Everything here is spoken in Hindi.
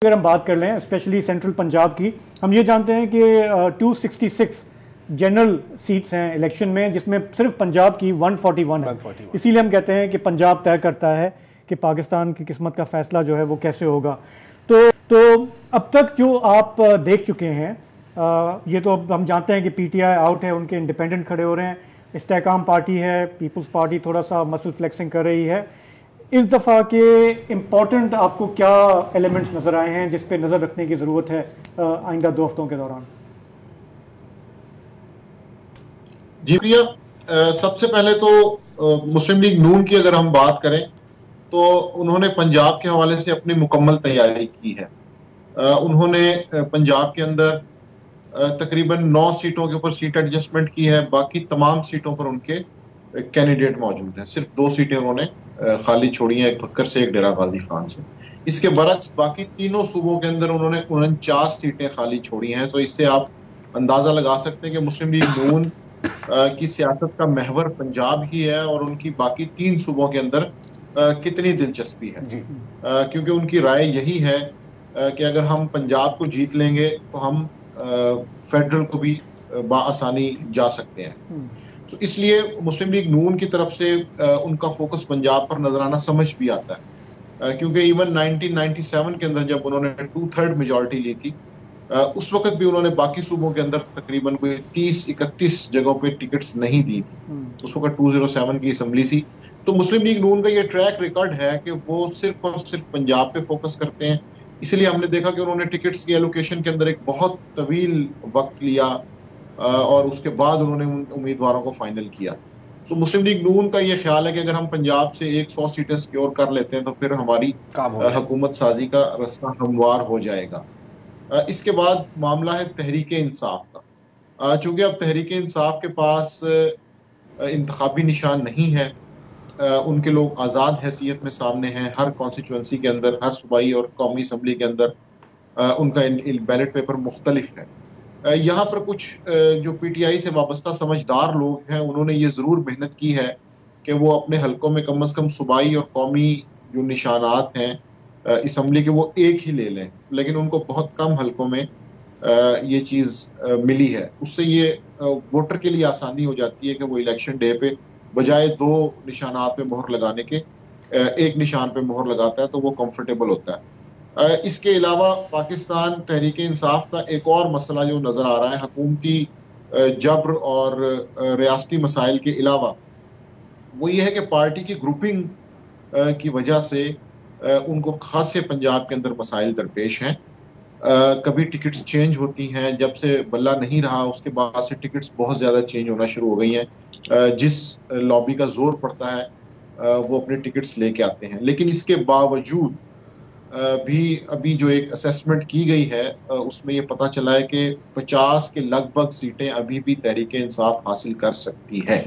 अगर हम बात कर लें स्पेशली सेंट्रल पंजाब की, हम ये जानते हैं कि 266 जनरल सीट्स हैं इलेक्शन में, जिसमें सिर्फ पंजाब की 141 है। इसीलिए हम कहते हैं कि पंजाब तय करता है कि पाकिस्तान की किस्मत का फैसला जो है वो कैसे होगा। तो अब तक जो आप देख चुके हैं, ये तो अब हम जानते हैं कि पीटीआई आउट है, उनके इंडिपेंडेंट खड़े हो रहे हैं, इस्तेकाम पार्टी है, पीपल्स पार्टी थोड़ा सा मसल फ्लेक्सिंग कर रही है। इस दफ़ा के इम्पॉर्टेंट आपको क्या एलिमेंट्स नज़र आए हैं जिस पे नज़र रखने की ज़रूरत है आइंदा 2 हफ्तों के दौरान? जी प्रिया, सबसे पहले तो मुस्लिम लीग नून की अगर हम बात करें तो उन्होंने पंजाब के हवाले से अपनी मुकम्मल तैयारी की है। उन्होंने पंजाब के अंदर तकरीबन 9 सीटों के ऊपर सीट एडजस्टमेंट की है। बाकी तमाम सीटों पर उनके कैंडिडेट मौजूद हैं। सिर्फ 2 सीटें उन्होंने खाली छोड़ी हैं, एक बक्कर से, एक डेरा गाजी खान से। इसके बरक्स बाकी तीनों सूबों के अंदर उन्होंने 49 सीटें खाली छोड़ी हैं। तो इससे आप अंदाजा लगा सकते हैं कि मुस्लिम लीग नून की सियासत का महवर पंजाब ही है और उनकी बाकी 3 सूबों के अंदर कितनी दिलचस्पी है। क्योंकि उनकी राय यही है कि अगर हम पंजाब को जीत लेंगे तो हम फेडरल को भी बाआसानी जा सकते हैं। तो इसलिए मुस्लिम लीग नून की तरफ से उनका फोकस पंजाब पर नजर आना समझ भी आता है। क्योंकि इवन 1997 के अंदर जब उन्होंने 2/3 मेजॉरिटी ली थी, उस वक्त भी उन्होंने बाकी सूबों के अंदर तकरीबन कोई 30-31 जगहों पे टिकट्स नहीं दी थी। उस वक्त 207 की असम्बली थी। तो मुस्लिम लीग नून का ये ट्रैक रिकॉर्ड है कि वो सिर्फ और सिर्फ पंजाब पे फोकस करते हैं। इसलिए हमने देखा कि उन्होंने टिकट्स की एलोकेशन के अंदर एक बहुत तवील वक्त लिया और उसके बाद उन्होंने उन उम्मीदवारों को फाइनल किया। तो मुस्लिम लीग नून का ये ख्याल है कि अगर हम पंजाब से 100 सीटें सिक्योर कर लेते हैं तो फिर हमारी हुकूमत साजी का रास्ता हमवार हो जाएगा। इसके बाद मामला है तहरीक इंसाफ का। चूंकि अब तहरीक इंसाफ के पास इंतखाबी निशान नहीं है, उनके लोग आज़ाद हैसियत में सामने हैं। हर कॉन्स्टिट्यूंसी के अंदर, हर सूबाई और कौमी असम्बली के अंदर उनका बैलेट पेपर मुख्तलिफ है। यहाँ पर कुछ जो पीटीआई से वाबस्ता समझदार लोग हैं, उन्होंने ये ज़रूर मेहनत की है कि वो अपने हलकों में कम अज़ कम सूबाई और कौमी जो निशानात हैं असम्बली के, वो एक ही ले लें। लेकिन उनको बहुत कम हलकों में ये चीज़ मिली है। उससे ये वोटर के लिए आसानी हो जाती है कि वो इलेक्शन डे पे बजाय 2 निशानात पे मोहर लगाने के एक निशान पे मोहर लगाता है, तो वो कंफर्टेबल होता है। इसके अलावा पाकिस्तान तहरीक इंसाफ का एक और मसला जो नज़र आ रहा है, हुकूमती जबर और रियासती मसाइल के अलावा, वो ये है कि पार्टी की ग्रुपिंग की वजह से उनको खासे पंजाब के अंदर मसाइल दरपेश हैं। कभी टिकट्स चेंज होती हैं, जब से बल्ला नहीं रहा उसके बाद से टिकट्स बहुत ज़्यादा चेंज होना शुरू हो गई हैं। जिस लॉबी का जोर पड़ता है वो अपने टिकट्स लेके आते हैं। लेकिन इसके बावजूद भी अभी जो एक असेसमेंट की गई है उसमें ये पता चला है कि 50 के लगभग सीटें अभी भी तहरीक इंसाफ हासिल कर सकती है।